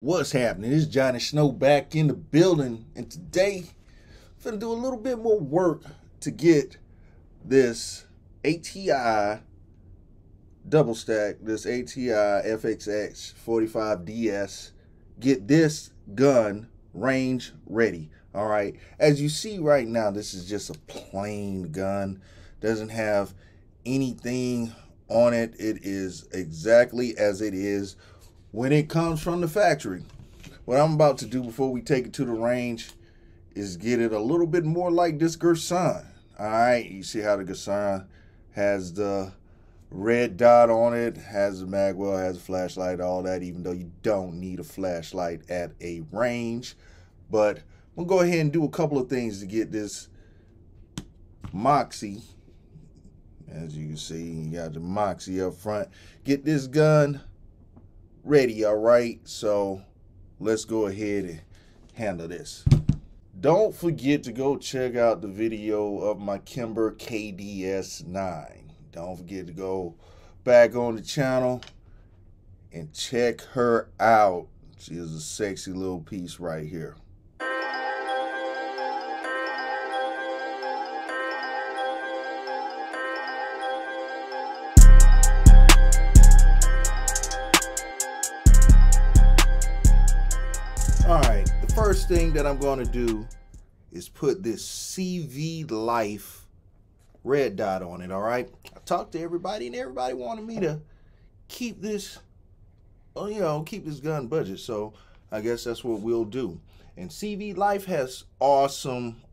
What's happening? It's Itsjohnnysnow back in the building, and today I'm gonna do a little bit more work to get this ATI double stack, this ATI FXH 45DS, get this gun range ready. All right, as you see right now, this is just a plain gun, doesn't have anything on it. It is exactly as it is when it comes from the factory. What I'm about to do before we take it to the range is get it a little bit more like this Gunsmithing. All right, you see how the Gunsmithing has the red dot on it, has the magwell, has a flashlight, all that, even though you don't need a flashlight at a range. But we'll go ahead and do a couple of things to get this Moxie. As you can see, you got the Moxie up front. Get this gun ready. All right, so let's go ahead and handle this. Don't forget to go check out the video of my Kimber KDS9. Don't forget to go back on the channel and check her out. She is a sexy little piece right here. Alright, the first thing that I'm going to do is put this CV Life red dot on it, alright? I talked to everybody and everybody wanted me to keep this, keep this gun budget, so I guess that's what we'll do. And CV Life has awesome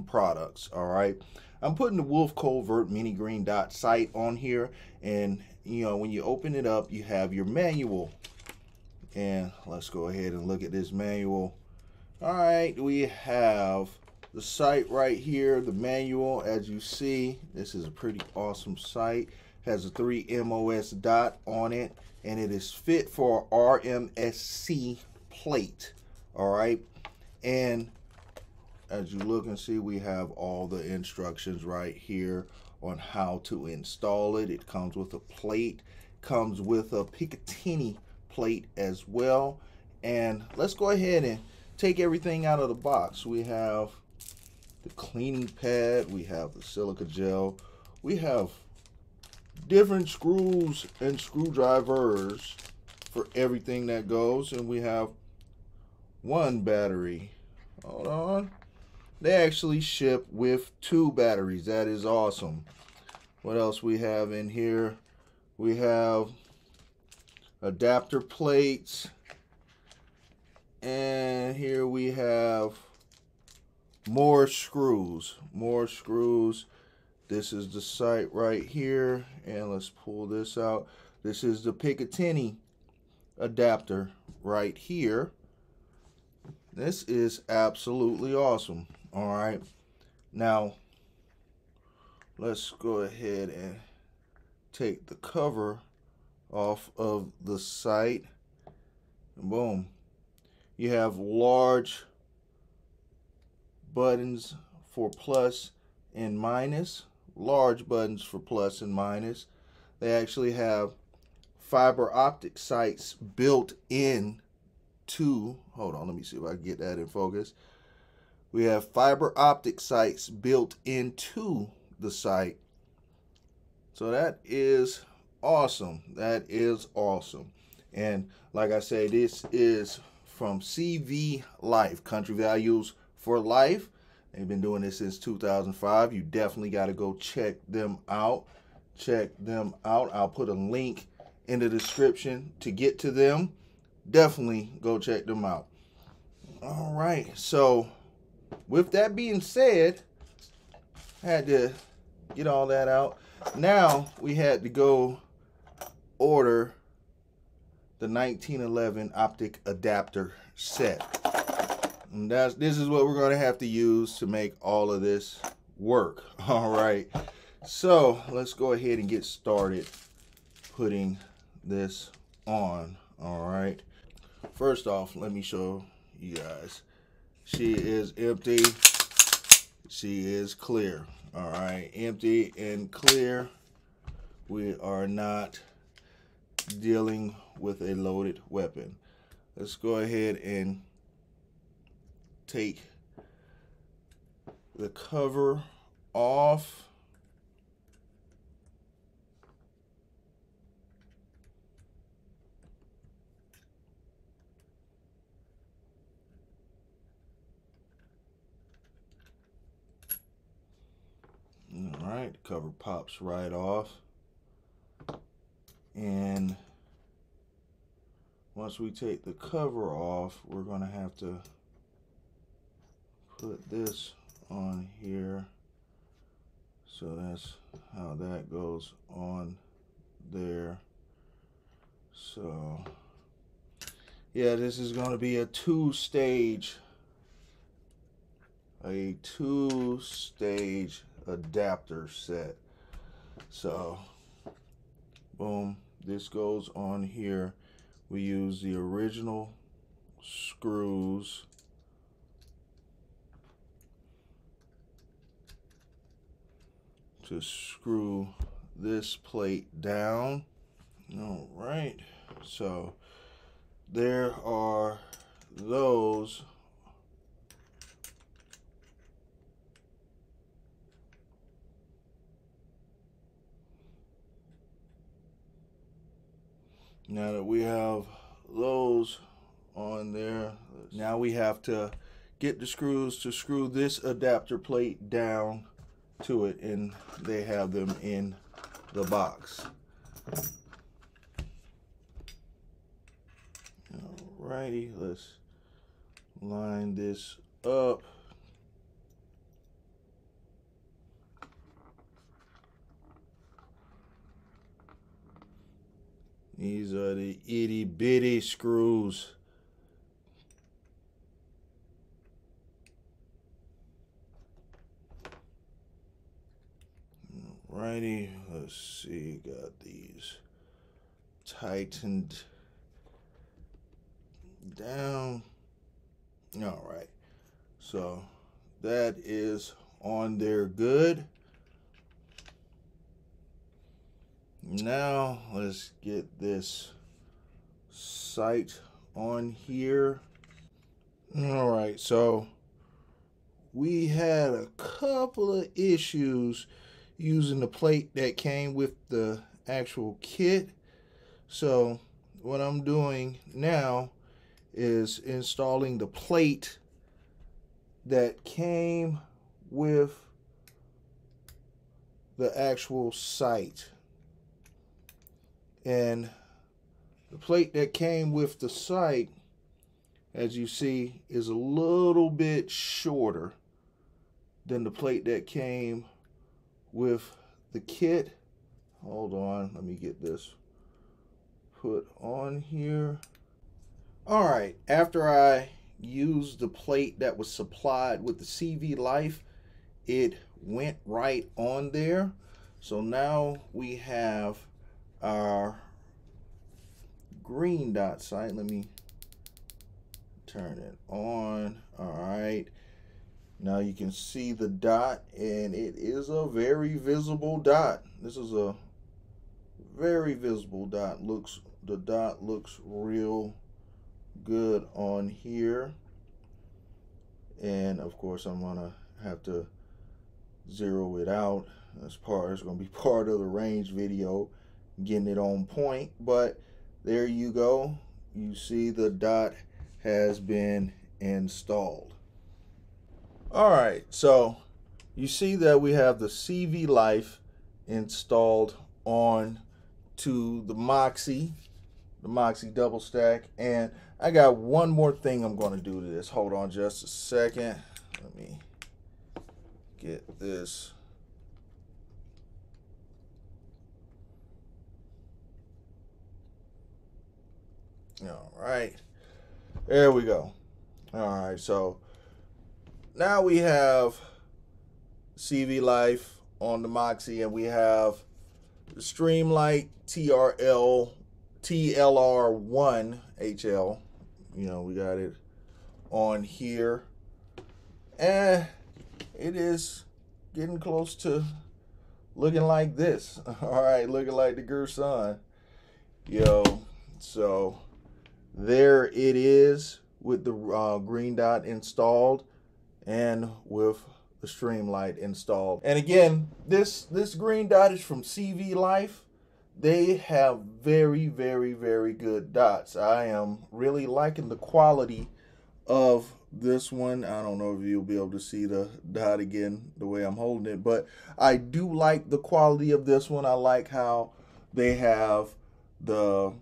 products, alright? I'm putting the WolfCovert mini green dot sight on here, and when you open it up, you have your manual. And let's go ahead and look at this manual. All right, we have the sight right here, the manual. As you see, this is a pretty awesome sight. Has a 3 MOS dot on it, and it is fit for RMSC plate. All right, and as you look and see, we have all the instructions right here on how to install it. It comes with a plate, comes with a Picatinny plate as well. And let's go ahead and take everything out of the box. We have the cleaning pad, we have the silica gel, we have different screws and screwdrivers for everything that goes, and we have one battery. Hold on, they actually ship with 2 batteries. That is awesome. What else we have in here? We have adapter plates, and here we have more screws. This is the sight right here, and let's pull this out. This is the Picatinny adapter right here. This is absolutely awesome. All right, now let's go ahead and take the cover off of the sight. Boom. You have large buttons for plus and minus. Large buttons for plus and minus. They actually have fiber optic sights built in to, hold on, let me see if I can get that in focus. We have fiber optic sights built into the sight. So that is awesome. That is awesome. And like I say, this is from CV Life, Country Values for Life. They've been doing this since 2005. You definitely got to go check them out. I'll put a link in the description to get to them. Definitely go check them out. All right, so with that being said, I had to get all that out. Now we had to go order the 1911 optic adapter set. And this is what we're going to have to use to make all of this work. All right, so let's go ahead and get started putting this on. All right, first off, let me show you guys. She is empty, she is clear. All right, empty and clear. We are not dealing with a loaded weapon. let's go ahead and take the cover off. All right, the cover pops right off. And once we take the cover off, we're going to have to put this on here. So that's how that goes on there. So yeah, this is going to be a two-stage adapter set. So boom, this goes on here. We use the original screws to screw this plate down. All right, so there are those. Now that we have those on there, now we have to get the screws to screw this adapter plate down to it, and they have them in the box. Alrighty, let's line this up. These are the itty bitty screws. Alrighty, let's see, got these tightened down. All right, so that is on there good. Now let's get this sight on here. All right, so we had a couple of issues using the plate that came with the actual kit. So what I'm doing now is installing the plate that came with the actual sight. And the plate that came with the sight, as you see, is a little bit shorter than the plate that came with the kit. Hold on, let me get this put on here. All right, after I used the plate that was supplied with the CV Life, it went right on there. So now we have our green dot sight. Let me turn it on. All right, now you can see the dot, and it is a very visible dot. This is a very visible dot. The dot looks real good on here. And of course I'm gonna have to zero it out. It's gonna be part of the range video, getting it on point. But there you go, you see the dot has been installed. All right, so you see that we have the CV Life installed on to the Moxie double stack. And I got one more thing I'm going to do to this. Hold on just a second. Let me get this. All right, there we go. All right, so now we have CV Life on the Moxie, and we have the Streamlight TLR-1 HL. You know, we got it on here, and it is getting close to looking like this. All right, looking like the Gerson. Yo, so there it is with the green dot installed and with the Streamlight installed. And again, this green dot is from CV Life. They have very, very, very good dots. I am really liking the quality of this one. I don't know if you'll be able to see the dot again the way I'm holding it, but I do like the quality of this one. I like how they have the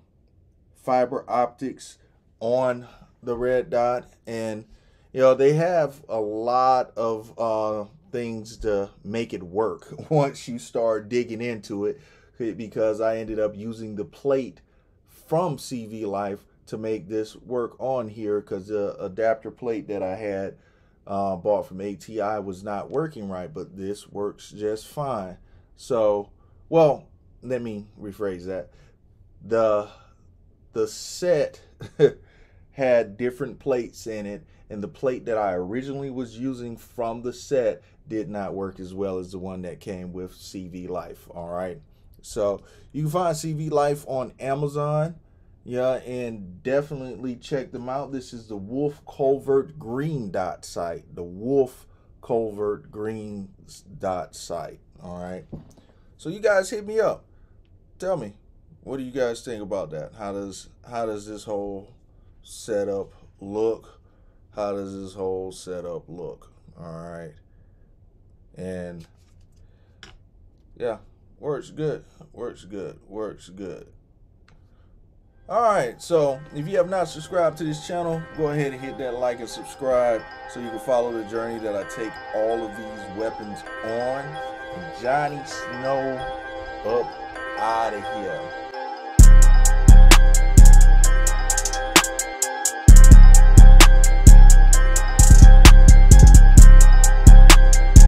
fiber optics on the red dot, and you know, they have a lot of things to make it work once you start digging into it, because I ended up using the plate from CV Life to make this work on here, because the adapter plate that I had bought from ATI was not working right, but this works just fine. So, well, let me rephrase that. The set had different plates in it, and the plate that I originally was using from the set did not work as well as the one that came with CV Life. All right, so you can find CV Life on Amazon, yeah, and definitely check them out. This is the WolfCovert green dot sight, the WolfCovert green dot sight. All right, so you guys hit me up, tell me, what do you guys think about that? How does this whole setup look? How does this whole setup look? All right, and yeah, works good, works good, works good. All right, so if you have not subscribed to this channel, go ahead and hit that like and subscribe so you can follow the journey that I take all of these weapons on. Itsjohnnysnow up out of here.